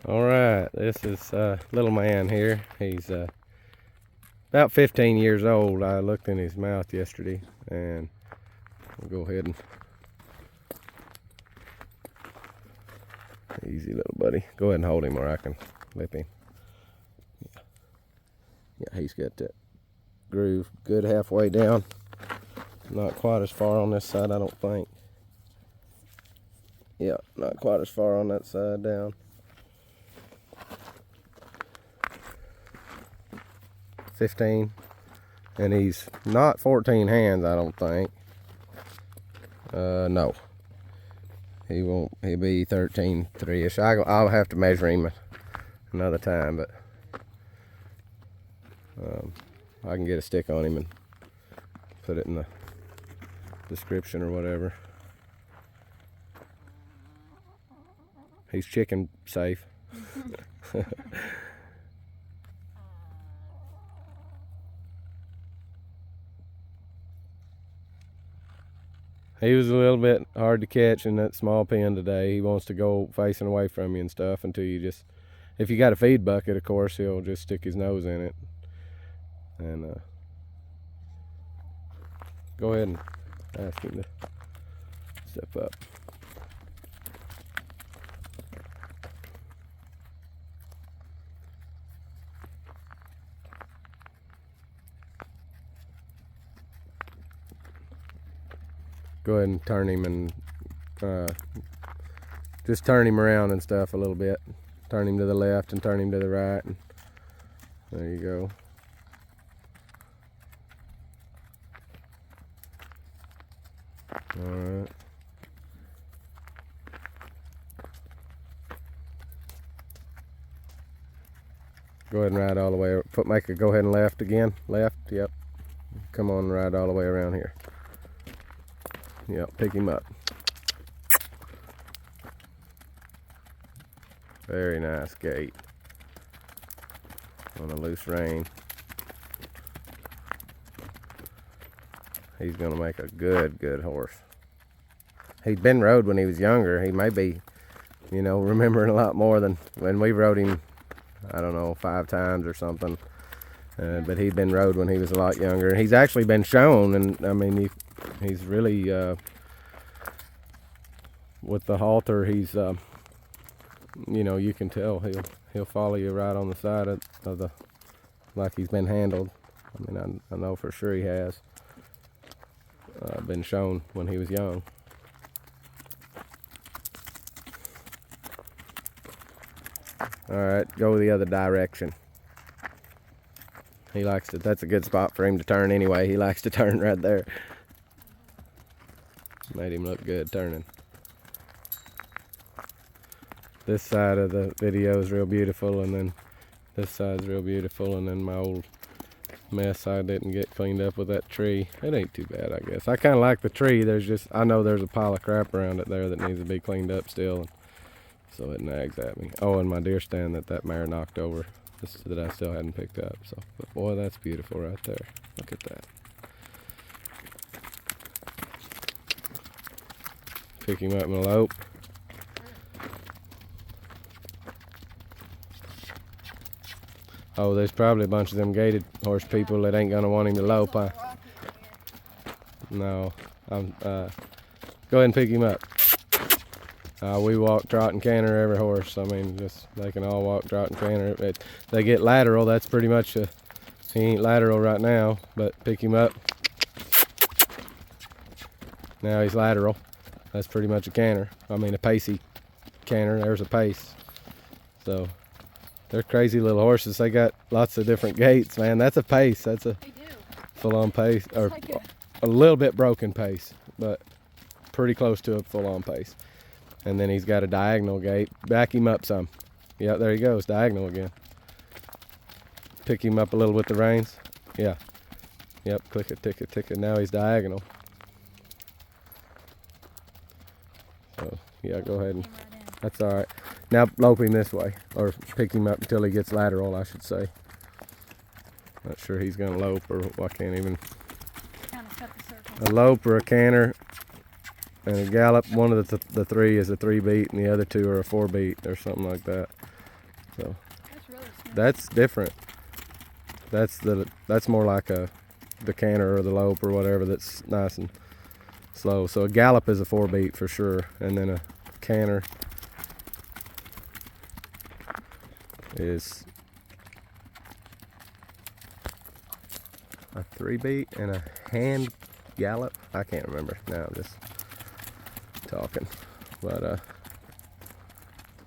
All right, this is little man here. He's about 15 years old. I looked in his mouth yesterday, and we'll go ahead and easy little buddy. Go ahead and hold him, or I can lip him. Yeah, he's got that groove good halfway down. Not quite as far on this side, I don't think. Yeah, not quite as far on that side down. 15, and he's not 14 hands, I don't think. No, he won't. He'll be 13, 3-ish. I'll have to measure him another time, but I can get a stick on him and put it in the description or whatever. He's chicken safe. He was a little bit hard to catch in that small pen today. He wants to go facing away from you and stuff until you just, if you got a feed bucket, of course, he'll just stick his nose in it. And go ahead and ask him to step up. Go ahead and turn him and just turn him around and stuff a little bit. Turn him to the left and turn him to the right. And there you go. All right. Go ahead and ride all the way. Make a go ahead and left again. Left. Yep. Come on, ride all the way around here. Yep, pick him up. Very nice gait on a loose rein. He's gonna make a good horse. He'd been rode when he was younger. He may be, remembering a lot more than when we rode him, I don't know, 5 times or something. But he'd been rode when he was a lot younger. He's actually been shown, and I mean, he's really, with the halter, he's, you can tell he'll follow you right on the side of the, like he's been handled. I mean, I know for sure he has been shown when he was young. All right, go the other direction. He likes to, that's a good spot for him to turn anyway. He likes to turn right there. Made him look good turning. This side of the video is real beautiful, and then this side's real beautiful, and then my old mess I didn't get cleaned up with that tree. It ain't too bad, I guess. I kind of like the tree. I know there's a pile of crap around it there that needs to be cleaned up still, so it nags at me. Oh, and my deer stand that mare knocked over that I still hadn't picked up. So, but boy, that's beautiful right there. Look at that. Pick him up and elope. Oh, there's probably a bunch of them gated horse people that ain't gonna want him to lope, huh? No, go ahead and pick him up. We walk, trot, and canter every horse. I mean, they can all walk, trot, and canter. If they get lateral, that's pretty much he ain't lateral right now, but pick him up. Now he's lateral. That's pretty much a canter. I mean, a pacey canter. There's a pace. So they're crazy little horses. They got lots of different gaits, man. That's a pace. That's a full-on pace, or like a little bit broken pace, but pretty close to a full-on pace. And then he's got a diagonal gait. Back him up some. Yeah, there he goes, diagonal again. Pick him up a little with the reins. Yeah. Yep, click it, tick it, tick it. Now he's diagonal. So, yeah, go ahead and, that's all right. Now lope him this way, or pick him up until he gets lateral, I should say. Not sure he's gonna lope, or I can't even. Kind of cut the circle. A lope or a canter and a gallop. One of the 3 is a 3 beat, and the other 2 are a 4 beat or something like that. So That's really smooth. that's different. That's more like the canter or the lope or whatever that's nice and slow. So a gallop is a 4-beat for sure, and then a canter is a 3-beat, and a hand gallop. I can't remember now. I'm just talking, but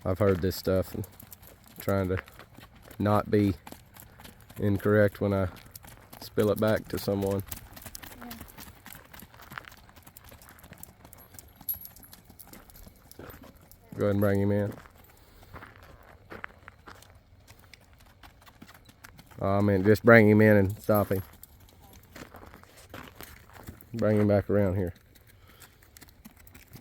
I've heard this stuff and trying to not be incorrect when I spill it back to someone. Yeah. Go ahead and bring him in. I mean, just bring him in and stop him. Bring him back around here.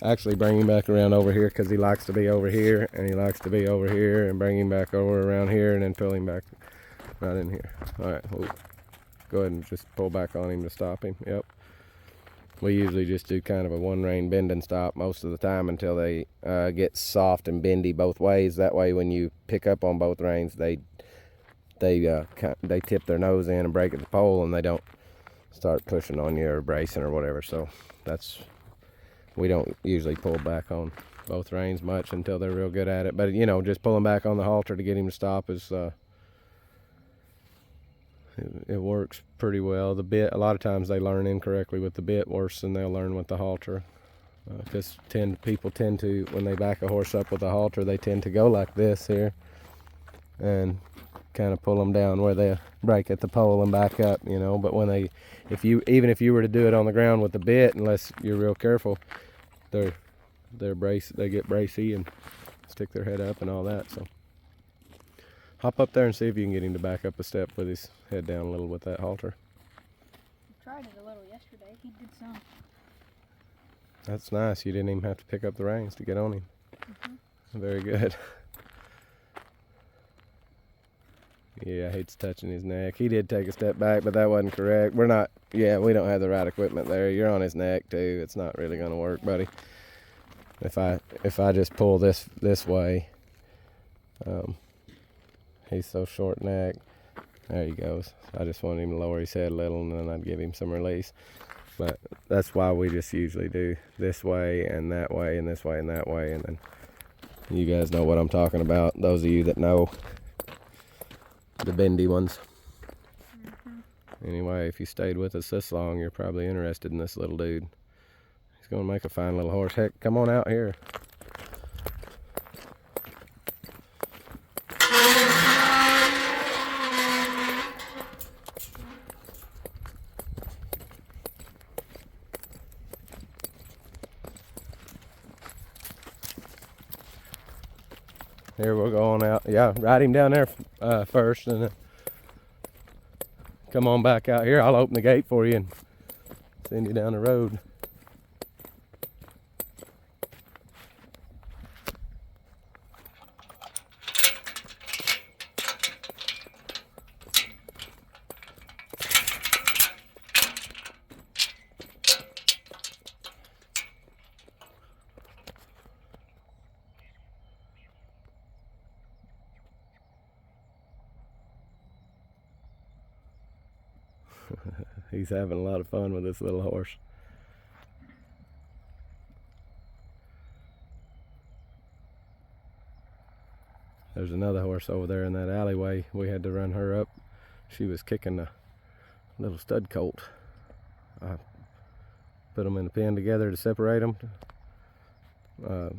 Actually, bring him back around over here because he likes to be over here and he likes to be over here, and bring him back over around here and then pull him back right in here. All right, we'll go ahead and just pull back on him to stop him. Yep. We usually just do kind of a one rein bend and stop most of the time until they get soft and bendy both ways. That way, when you pick up on both reins, they tip their nose in and break at the pole, and they don't start pushing on you or bracing or whatever. So we don't usually pull back on both reins much until they're real good at it. But you know, just pulling back on the halter to get him to stop is it works pretty well. The bit, a lot of times they learn incorrectly with the bit worse than they'll learn with the halter, because people tend to, when they back a horse up with a halter, they tend to go like this here and kind of pull them down where they break at the pole and back up, you know. But when even if you were to do it on the ground with the bit, unless you're real careful, they get bracy and stick their head up and all that. So hop up there and see if you can get him to back up a step with his head down a little with that halter. I tried it a little yesterday. He did some. That's nice. You didn't even have to pick up the reins to get on him. Mm-hmm. Very good. Yeah, he's touching his neck. He did take a step back, but that wasn't correct. We don't have the right equipment there. You're on his neck too. It's not really going to work, buddy. If I just pull this way, he's so short neck. There he goes. I just want him to lower his head a little, and then I'd give him some release. But that's why we just usually do this way and that way and this way and that way, and then you guys know what I'm talking about. Those of you that know the bendy ones. Mm-hmm. Anyway, if you stayed with us this long, you're probably interested in this little dude. He's going to make a fine little horse. Heck, come on out here. Here, we'll go on out. Yeah, ride him down there first, and then come on back out here. I'll open the gate for you and send you down the road. He's having a lot of fun with this little horse. There's another horse over there in that alleyway. We had to run her up. She was kicking a little stud colt. I put them in the pen together to separate them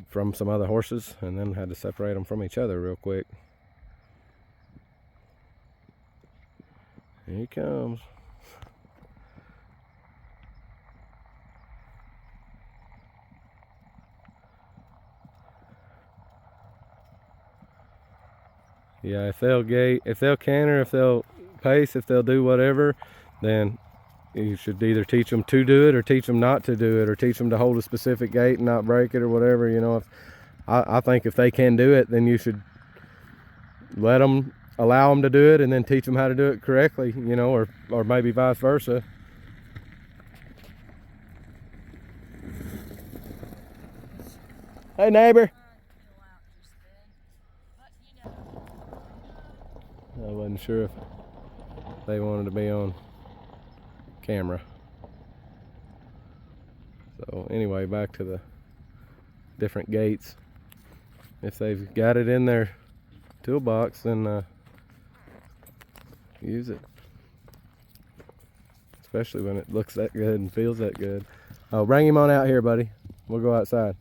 from some other horses, and then had to separate them from each other real quick. Here he comes. Yeah, if they'll gate, if they'll canter, if they'll pace, if they'll do whatever, then you should either teach them to do it or teach them not to do it, or teach them to hold a specific gait and not break it or whatever. You know, I think if they can do it, then you should allow them to do it, and then teach them how to do it correctly, you know, or maybe vice versa. Hey, neighbor. I wasn't sure if they wanted to be on camera. So anyway, back to the different gates. If they've got it in their toolbox, then use it. Especially when it looks that good and feels that good. Oh, bring him on out here, buddy. We'll go outside.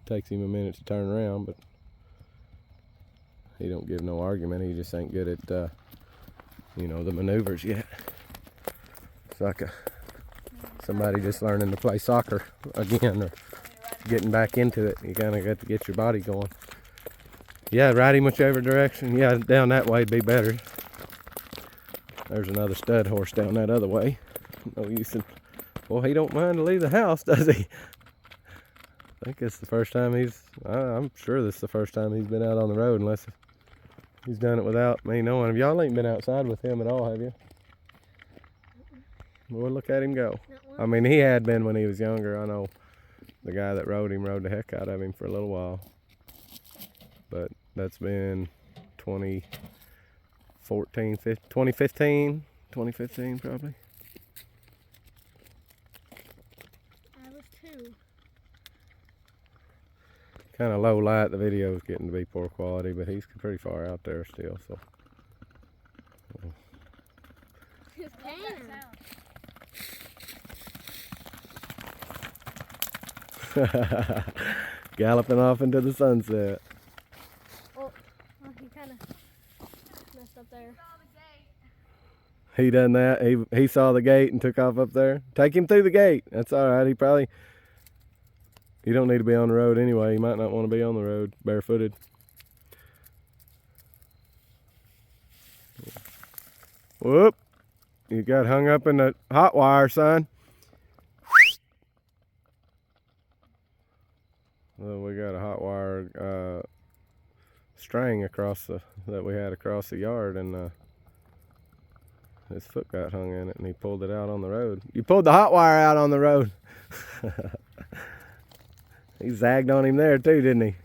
Takes him a minute to turn around, but he don't give no argument. He just ain't good at, you know, the maneuvers yet. It's like somebody just learning to play soccer again, or getting back into it. You kind of got to get your body going. Yeah, ride him whichever direction. Yeah, down that way would be better. There's another stud horse down that other way. No use in, well, he don't mind to leave the house, does he? I think it's the first time I'm sure this is the first time he's been out on the road, unless he's done it without me knowing. Y'all ain't been outside with him at all, have you? Well, look at him go. I mean, he had been when he was younger. I know the guy that rode him rode the heck out of him for a little while. But that's been 2014, 2015 probably. I was 2. Kind of low light, the video is getting to be poor quality, but he's pretty far out there still, so. His Galloping off into the sunset. Well, he kind of messed up there. He done that. He saw the gate and took off up there. Take him through the gate. That's all right. You don't need to be on the road anyway. You might not want to be on the road barefooted. Whoop. You got hung up in the hot wire, son. Well, we got a hot wire string that we had across the yard, and his foot got hung in it, and he pulled it out on the road. You pulled the hot wire out on the road. He zagged on him there too, didn't he?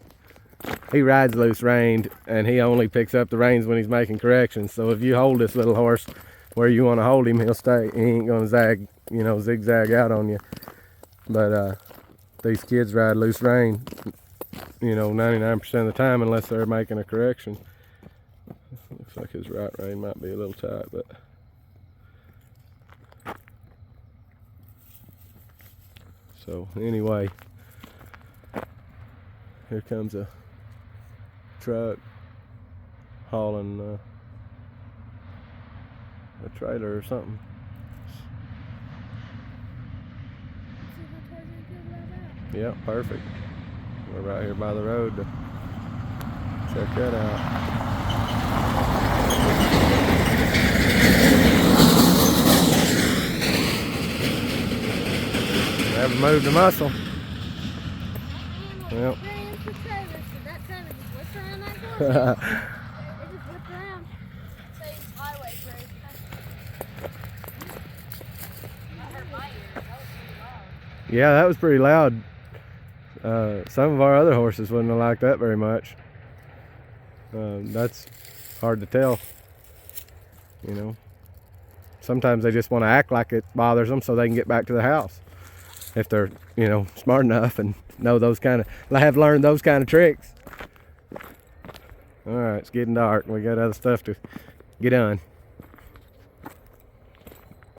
He rides loose reined, and he only picks up the reins when he's making corrections. So if you hold this little horse where you want to hold him, he'll stay. He ain't gonna zigzag out on you. But these kids ride loose rein, 99% of the time, unless they're making a correction. Looks like his right rein might be a little tight, but. So anyway, here comes a truck hauling a trailer or something. Yeah, perfect. We're right here by the road to check that out. Never moved a muscle. Yep. Yeah, that was pretty loud. Some of our other horses wouldn't have liked that very much. That's hard to tell. Sometimes they just want to act like it bothers them so they can get back to the house. If they're, smart enough and know have learned those kind of tricks. All right, it's getting dark. We got other stuff to get on.